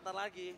sebentar lagi.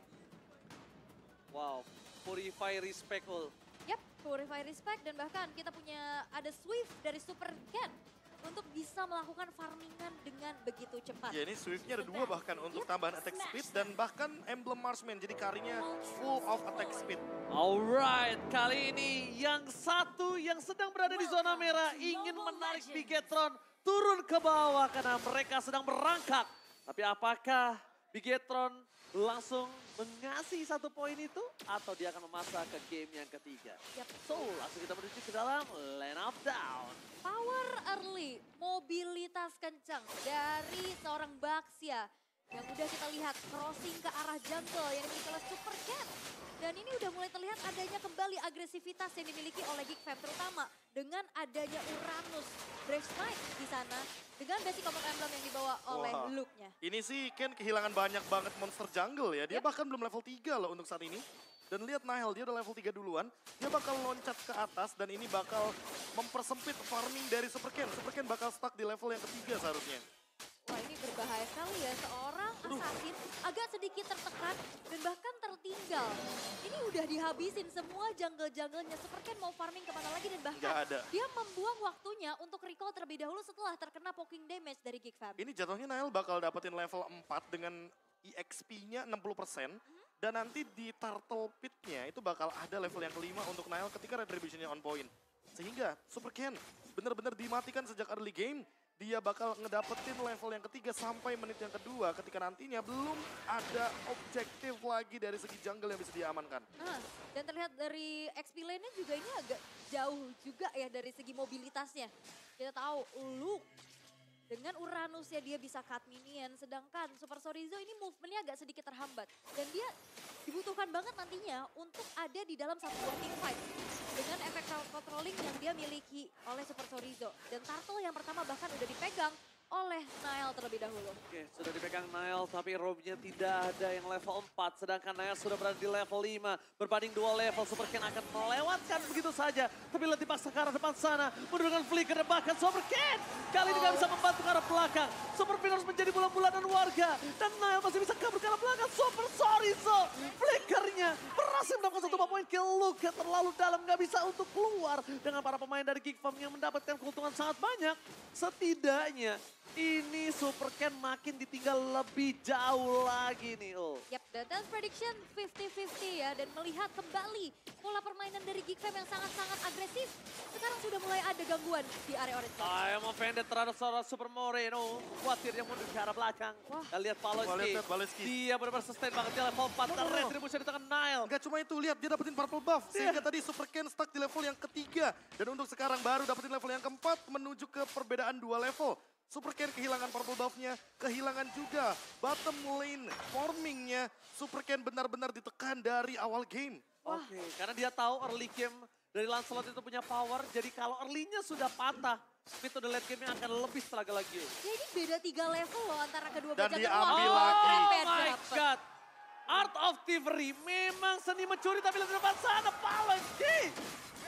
Wow, Purify respect all. Yap, Purify respect dan bahkan kita punya ada Swift dari Super Ken untuk bisa melakukan farmingan dengan begitu cepat. Ya ini Swiftnya ada 2 bahkan untuk tambahan attack speed dan bahkan emblem marksman. Jadi karinya full of attack speed. Alright, kali ini yang satu yang sedang berada di zona merah ingin menarik Bigetron turun ke bawah karena mereka sedang berangkat. Tapi apakah Bigetron langsung mengasih 1 poin itu atau dia akan memasak ke game yang ketiga? Yap. So, langsung kita menuju ke dalam lane of down. Power early, mobilitas kencang dari seorang Baxia yang udah kita lihat crossing ke arah jungle yang dimiliki oleh Super Cat. Dan ini udah mulai terlihat adanya kembali agresivitas yang dimiliki oleh Geek Fam, terutama dengan adanya Uranus Brave Knight di sana dengan basic combo emblem yang dibawa oleh Wah. Luke-nya. Ini sih Ken kehilangan banyak banget monster jungle ya. Dia Yep. bahkan belum level 3 loh untuk saat ini. Dan lihat Nihil, dia udah level 3 duluan. Dia bakal loncat ke atas dan ini bakal mempersempit farming dari Super Ken. Super Ken bakal stuck di level yang ketiga seharusnya. Wah, ini berbahaya sekali ya, seorang assassin agak sedikit tertekan dan bahkan tertinggal. Ini udah dihabisin semua jungle-junglenya, Super Ken mau farming kemana lagi dan bahkan Nggak ada. dia membuang waktunya untuk recall terlebih dahulu setelah terkena poking damage dari Geek Fam. Ini jatuhnya Nihil bakal dapetin level 4 dengan EXP-nya 60%. Dan nanti di Turtle Pit-nya itu bakal ada level yang kelima untuk Nihil ketika Retribution-nya on point. Sehingga Super Ken benar-benar dimatikan sejak early game. Dia bakal ngedapetin level yang ketiga sampai menit yang kedua ketika nantinya belum ada objektif lagi dari segi jungle yang bisa diamankan. Nah, dan terlihat dari XP lane-nya juga ini agak jauh juga ya dari segi mobilitasnya. Kita tahu Luke dengan Uranusnya dia bisa cut minion, sedangkan Super Sorizo ini movementnya agak sedikit terhambat. Dan dia dibutuhkan banget nantinya untuk ada di dalam satu buah team fight. Dengan efek crowd controlling yang dia miliki oleh Super Sorizo. Dan Turtle yang pertama bahkan udah dipegang oleh Nile terlebih dahulu. Oke, sudah dipegang Nile tapi robnya tidak ada yang level 4. Sedangkan Nile sudah berada di level 5. Berbanding 2 level, Super Ken akan melewatkan begitu saja. Tapi lihat dipaksa ke arah depan sana. Menurunkan flicker dan bahkan Super Ken kali ini tidak bisa membantu ke arah belakang. Super Ken harus menjadi bulan-bulanan warga. Dan Nile masih bisa kabur ke arah belakang. Super Sorizo, flickernya berhasil mendapatkan 1 poin kill. Luke terlalu dalam, nggak bisa untuk keluar. Dengan para pemain dari Geek Fam yang mendapatkan keuntungan sangat banyak. Setidaknya ini Super Ken makin ditinggal lebih jauh lagi nih. Yap, dan Dance Prediction 50-50 ya. Dan melihat kembali pola permainan dari Geek Fam yang sangat-sangat agresif. Sekarang sudah mulai ada gangguan di area orange. I am offended terhadap seorang Super Moreno. Khawatir dia mundur ke arah belakang. Wah. Dan lihat Paloski. Dia benar-benar sustain banget di level 4. Dan Retribution di tangan Nile. Enggak cuma itu, lihat dia dapetin purple buff. Sehingga tadi Super Ken stuck di level yang ketiga. Dan untuk sekarang baru dapetin level yang keempat menuju ke perbedaan 2 level. Super Ken kehilangan purple buff-nya, kehilangan juga bottom lane forming-nya. Super Ken benar-benar ditekan dari awal game. Oke, karena dia tahu early game dari Lancelot itu punya power. Jadi kalau early-nya sudah patah, mid to the late game-nya akan lebih struggle lagi. Ya ini beda 3 level loh antara kedua Dan bajak diambil lawan. lagi. Oh Beda my dapet. god. Art of Thievery memang seni mencuri tapi di depan sana Paloski.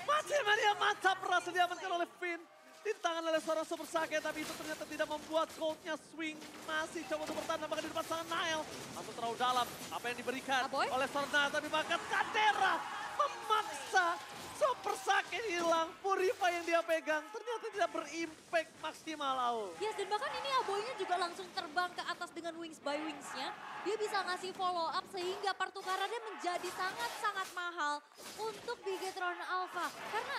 Masih dia mantap berhasil diamankan oleh Finn. Ditangan oleh seorang Super Sake tapi itu ternyata tidak membuat Cold-nya swing. Masih coba untuk bertahan bahkan di depan sana Nile. Langsung terlalu dalam apa yang diberikan Aboy? oleh seorang Nile tapi bahkan Kadera memaksa Super Sake hilang. Purify yang dia pegang ternyata tidak berimpact maksimal. Yes, dan bahkan ini Aboynya juga langsung terbang ke atas dengan wings by wings-nya. Dia bisa ngasih follow up sehingga pertukarannya menjadi sangat-sangat mahal untuk Bigetron Alpha. Karena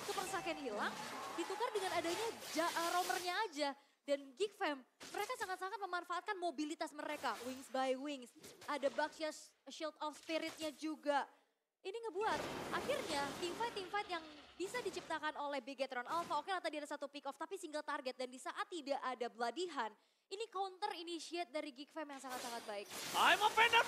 Super Saiyan hilang, ditukar dengan adanya roamernya aja. Dan Geek Fam, mereka sangat-sangat memanfaatkan mobilitas mereka. Wings by wings, ada Baxia Shield of Spirit-nya juga. Ini ngebuat akhirnya teamfight yang bisa diciptakan oleh Bigetron Alpha. Oke lah tadi ada 1 pick off tapi single target dan di saat tidak ada Bloody Hand. Ini counter initiate dari Geek Fam yang sangat-sangat baik. I'm offended.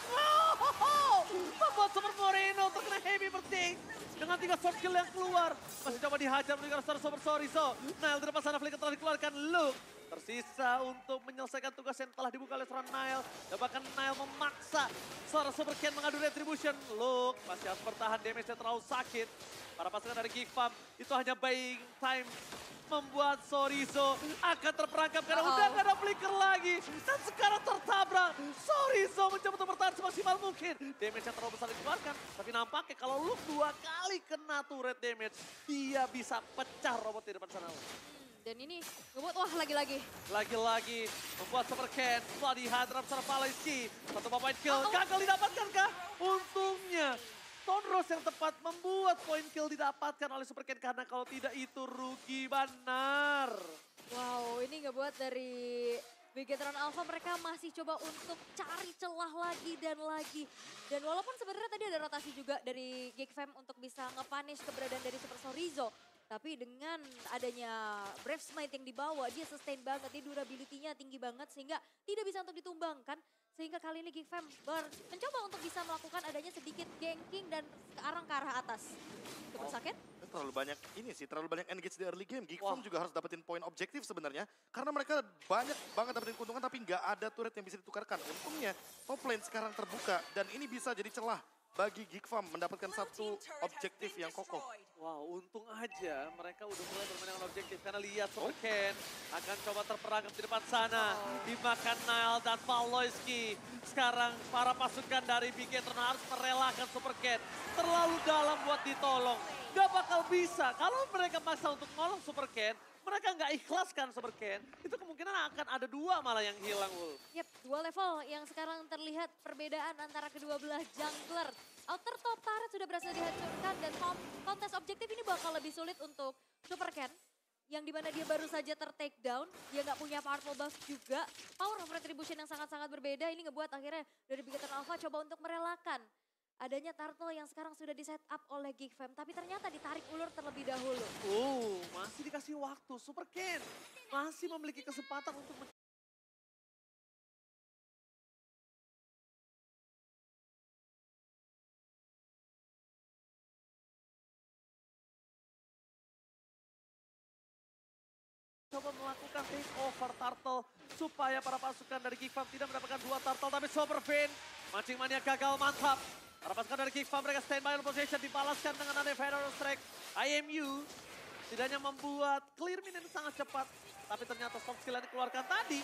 Membuat Super Moreno terkena heavy birthday. Dengan 3 short kill yang keluar. Masih coba dihajar oleh Super Sorizo. Nile di depan sana flicker telah dikeluarkan. Luke tersisa untuk menyelesaikan tugas yang telah dibuka oleh seorang Nile. Dan bahkan Nile memaksa seorang Super Ken mengadu Retribution. Luke masih harus bertahan, damage-nya terlalu sakit. Para pasukan dari Geek Fam itu hanya buying time. Membuat Sorizo akan terperangkap karena udah gak ada flicker lagi. Dan sekarang tertabrak. Sorizo mencoba untuk bertahan semaksimal semaksimal mungkin. Damage yang terlalu besar dikeluarkan. Tapi nampaknya kalau Luke 2 kali kena turret damage, dia bisa pecah robot di depan sana. Dan ini ngebuat, wah lagi-lagi. Lagi-lagi membuat Super Ken, Bloody Hadram serta Valensky. Satu point kill, gagal didapatkan kah? Untungnya Tonros yang tepat membuat point kill didapatkan oleh Super Ken. Karena kalau tidak itu rugi benar. Wow, ini ngebuat dari Bigetron Alpha mereka masih coba untuk cari celah lagi dan lagi. Dan walaupun sebenarnya tadi ada rotasi juga dari Geekfam untuk bisa nge-punish keberadaan dari Super Sorizo. Tapi dengan adanya Brave Smite yang dibawa, dia sustain banget, dia durability-nya tinggi banget sehingga tidak bisa untuk ditumbangkan. Sehingga kali ini Geekfam mencoba untuk bisa melakukan adanya sedikit ganking dan sekarang ke arah atas. Cukup sakit? Terlalu banyak ini sih, terlalu banyak engage di early game. Geekfam juga harus dapetin poin objektif sebenarnya. Karena mereka banyak banget dapetin keuntungan tapi nggak ada turret yang bisa ditukarkan. Untungnya top lane sekarang terbuka dan ini bisa jadi celah bagi Geekfam mendapatkan satu objektif yang kokoh. Wow, untung aja mereka udah mulai bermain dengan objektif. Karena lihat Super Ken akan coba terperangkap di depan sana. Dimakan Nile dan Valensky. Sekarang para pasukan dari Bigetron harus merelakan Super Ken. Terlalu dalam buat ditolong. Gak bakal bisa. Kalau mereka maksa untuk nolong Super Ken, mereka nggak ikhlaskan Super Ken, itu kemungkinan akan ada dua malah yang hilang, Wul. Yap, dua level yang sekarang terlihat perbedaan antara kedua belah jungler. Outer top turret sudah berhasil dihancurkan dan kontes objektif ini bakal lebih sulit untuk Super Ken. Yang dimana dia baru saja ter-take down, dia nggak punya powerful buff juga. Power of retribution yang sangat-sangat berbeda, ini ngebuat akhirnya dari Bigetron Alpha coba untuk merelakan adanya turtle yang sekarang sudah di set up oleh Geekfam. Tapi ternyata ditarik ulur terlebih dahulu. Masih dikasih waktu. Super Ken masih memiliki kesempatan untuk coba melakukan take over turtle supaya para pasukan dari Geekfam tidak mendapatkan dua turtle. Tapi Super Fin, mancing mania gagal mantap. Para pasukan dari Geekfam mereka standby on position, dibalaskan dengan ada Federal Strike. IMU tidak hanya membuat clear minion sangat cepat, tapi ternyata soft skill yang dikeluarkan tadi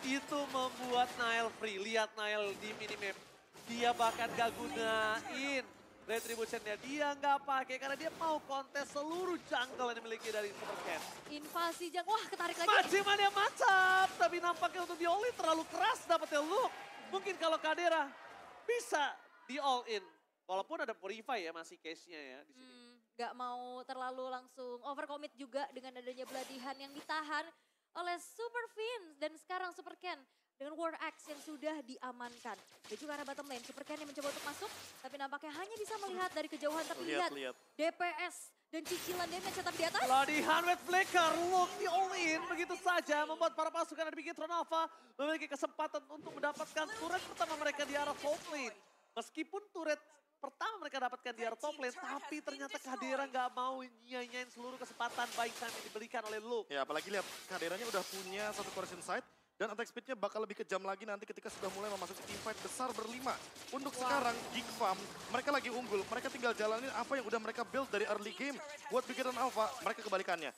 itu membuat Nile free. Lihat Nile di minimap, dia bahkan gak gunain retributionnya, dia nggak pakai karena dia mau kontes seluruh jungle yang dimiliki dari Super Ken. Invasi wah ketarik lagi. Mancing mania mantap, tapi nampaknya untuk di all in terlalu keras dapetnya Luke. Mungkin kalau Kadera bisa di all in. Walaupun ada Purify ya masih case-nya ya di sini. Gak mau terlalu langsung overcommit juga dengan adanya Bloody Hand yang ditahan oleh Super Fins. Dan sekarang Super Ken dengan War Axe yang sudah diamankan. Dan juga arah bottom lane, Super Ken yang mencoba untuk masuk. Tapi nampaknya hanya bisa melihat dari kejauhan terlihat DPS dan cicilan damage tapi di atas. Bloody Hand with Flicker, Luke di all in begitu saja. Membuat para pasukan dari Bigetron Alpha memiliki kesempatan untuk mendapatkan turret pertama mereka di arah top lane. Meskipun turret pertama mereka dapatkan di arah top lane, tapi ternyata Kadera nggak mau nyanyain seluruh kesempatan baik time yang diberikan oleh Luke. Ya apalagi lihat Kaderanya udah punya satu correction site dan attack speednya bakal lebih kejam lagi nanti ketika sudah mulai memasuki teamfight besar berlima. Untuk sekarang Geekfam mereka lagi unggul, mereka tinggal jalanin apa yang udah mereka build dari early game. Buat Bigetron Alpha mereka kebalikannya.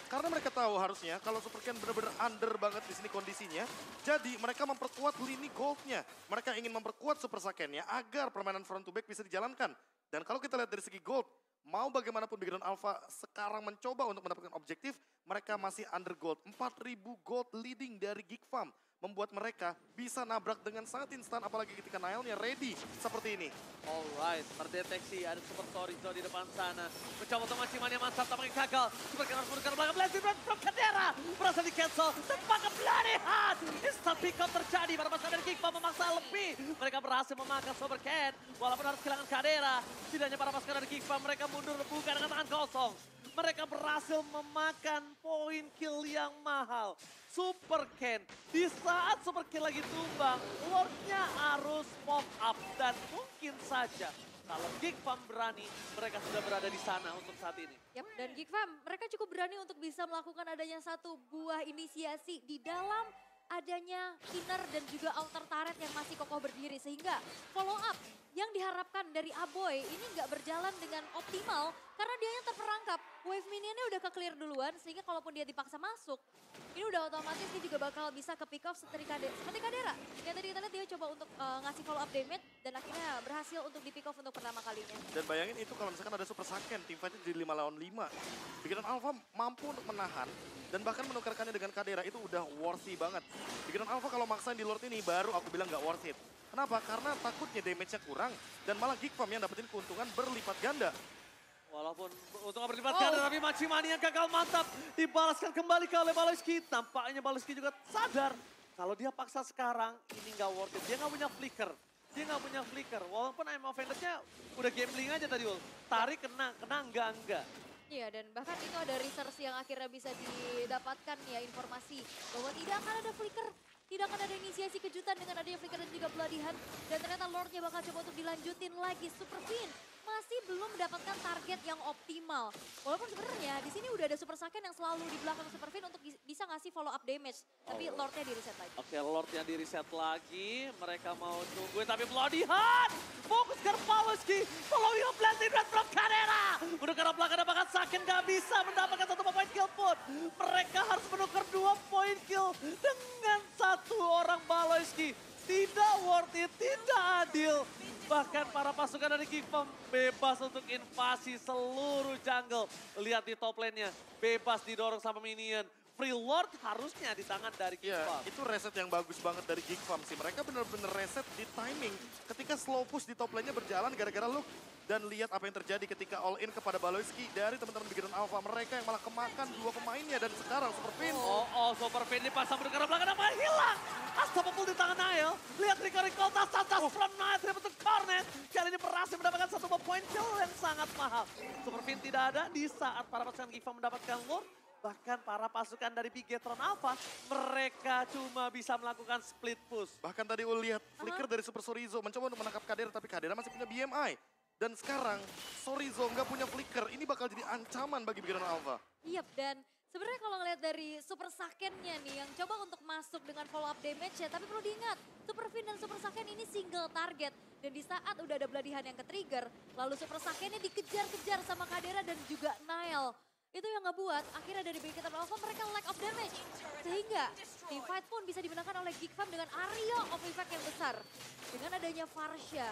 Karena mereka tahu harusnya kalau Super Ken benar-benar under banget di sini kondisinya. Jadi mereka memperkuat lini goldnya. Mereka ingin memperkuat Super Saiyan-nya agar permainan front to back bisa dijalankan. Dan kalau kita lihat dari segi gold, mau bagaimanapun Bigetron Alpha sekarang mencoba untuk mendapatkan objektif, mereka masih under gold. 4.000 gold leading dari Geekfam. Membuat mereka bisa nabrak dengan sangat instan, apalagi ketika Nile-nya ready seperti ini. Alright, terdeteksi ada Super Sorizo di depan sana. Mencoba untuk mancing mania mantap, tampaknya gagal. Super Ken harus mundur ke belakang, blessing run from Kadera. Berhasil di cancel, tempakan Bloody Hand. Instant pick up terjadi, para pasukan dari Geekfam memaksa lebih. Mereka berhasil memakan Super Ken, walaupun harus kehilangan Kadera. Tidak hanya para pasukan dari Geekfam, mereka mundur bukan dengan tangan kosong. Mereka berhasil memakan poin kill yang mahal. Super Ken, di saat Super Ken lagi tumbang, Lord-nya harus pop up. Dan mungkin saja kalau Geekfam berani, mereka sudah berada di sana untuk saat ini. Yap, dan Geekfam mereka cukup berani untuk bisa melakukan adanya satu buah inisiasi di dalam adanya inner dan juga outer turret yang masih kokoh berdiri. Sehingga follow up yang diharapkan dari Aboy ini nggak berjalan dengan optimal Karena dia yang terperangkap, wave minionnya udah ke-clear duluan sehingga kalaupun dia dipaksa masuk, ini udah otomatis dia juga bakal bisa ke pick off seperti Kadera. Yang tadi kita lihat dia coba untuk ngasih follow up damage dan akhirnya berhasil untuk di pick off untuk pertama kalinya. Dan bayangin itu kalau misalkan ada Super Saiyan, team fight-nya jadi 5 lawan 5. Pikiran Alpha mampu untuk menahan dan bahkan menukarkannya dengan Kadera itu udah worthy banget. Pikiran Alpha kalau maksain di Lord ini baru aku bilang nggak worth it. Kenapa? Karena takutnya damage-nya kurang dan malah Geek Farm yang dapetin keuntungan berlipat ganda. Walaupun untuk berlipat ganda, tapi Machimani yang gagal mantap. Dibalaskan kembali ke oleh Baloyski. Tampaknya Baloyski juga sadar kalau dia paksa sekarang, ini nggak worth it. Dia nggak punya flicker. Walaupun I'm offended-nya udah gambling aja tadi, Ul. Tarik kena enggak. Iya, dan bahkan itu ada research yang akhirnya bisa didapatkan ya informasi bahwa tidak akan ada flicker. Tidak akan ada inisiasi kejutan dengan adanya flicker dan juga Bloody Hand. Dan ternyata Lordnya bakal coba untuk dilanjutin lagi. Super Fin masih belum mendapatkan target yang optimal. Walaupun sebenarnya di sini udah ada Super Saiyan yang selalu di belakang Super Fin untuk bisa ngasih follow up damage. Tapi Lordnya di reset lagi. Oke, Lordnya di reset lagi. Mereka mau tungguin tapi Bloody Hand. Fokus ke Baloyski. Following up blessing red from Kadera. Udah karena belakang bahkan Saiyan gak bisa mendapatkan 1 point kill pun. Mereka harus menukar 2 point kill dengan 1 orang Baloyski. Tidak worth it, tidak adil. Bahkan para pasukan dari Geek Farm bebas untuk invasi seluruh jungle. Lihat di top lane-nya, bebas didorong sama minion. Free Lord harusnya di tangan dari Geek Iya, Farm. itu reset yang bagus banget dari Geek Farm sih. Mereka bener-bener reset di timing. Ketika slow push di top lane-nya berjalan gara-gara look. Dan lihat apa yang terjadi ketika all in kepada Baloyski dari teman-teman Bikiran Alpha. Mereka yang malah kemakan 2 pemainnya dan sekarang Super Fin. Super Fin dipasang mendengar belakang apa hilang. Unstoppable di tangan Nail. Lihat recall tas from Nail tidak bentuk Cornet. Kali ini berhasil mendapatkan 1 point kill yang sangat mahal. Super Fin tidak ada di saat para pasukan Geek Farm mendapatkan Lord. Bahkan para pasukan dari Bigetron Alpha, mereka cuma bisa melakukan split push. Bahkan tadi lihat flicker dari Super Sorizo mencoba untuk menangkap Kadera, tapi Kadera masih punya BMI. Dan sekarang Sorizo nggak punya flicker, ini bakal jadi ancaman bagi Bigetron Alpha. Iya, dan sebenarnya kalau ngeliat dari Super Saiyan-nya nih yang coba untuk masuk dengan follow up damage ya, tapi perlu diingat Super Fin dan Super Saiyan ini single target. Dan di saat udah ada Bloody Hand yang ke-trigger, lalu Super Saiyan-nya dikejar-kejar sama Kadera dan juga Nail. Itu yang ngebuat akhirnya dari Bigetron Alpha mereka lack of damage. Sehingga team fight pun bisa dimenangkan oleh Geek Farm dengan area of effect yang besar. Dengan adanya Farsha.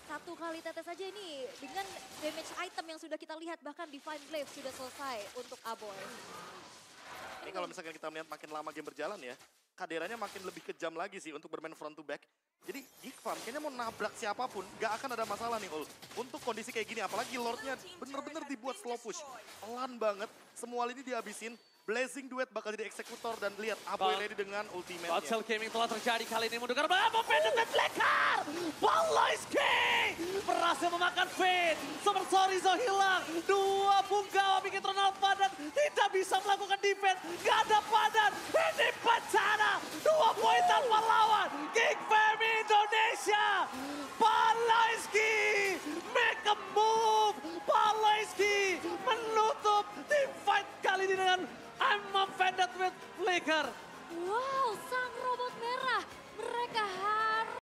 1 kali tetes saja ini dengan damage item yang sudah kita lihat bahkan Divine Glaive sudah selesai untuk Aboy. Ini kalau misalkan kita melihat makin lama game berjalan ya, Kaderanya makin lebih kejam lagi sih untuk bermain front to back. Jadi Geek Farm kayaknya mau nabrak siapapun, gak akan ada masalah nih Ul. Untuk kondisi kayak gini, apalagi Lordnya bener-bener dibuat slow push. Pelan banget, semua lini dihabisin. Blazing Duet bakal jadi eksekutor dan lihat Aboy ready dengan ultimate-nya. Battle Gaming telah terjadi kali ini mendengar apa Pendant Flicker. Baloyski berhasil memakan Fate. Super Sorizo hilang. 2 punggawa Bigetron Alpha dan tidak bisa melakukan defense. Gak ada padan. Ini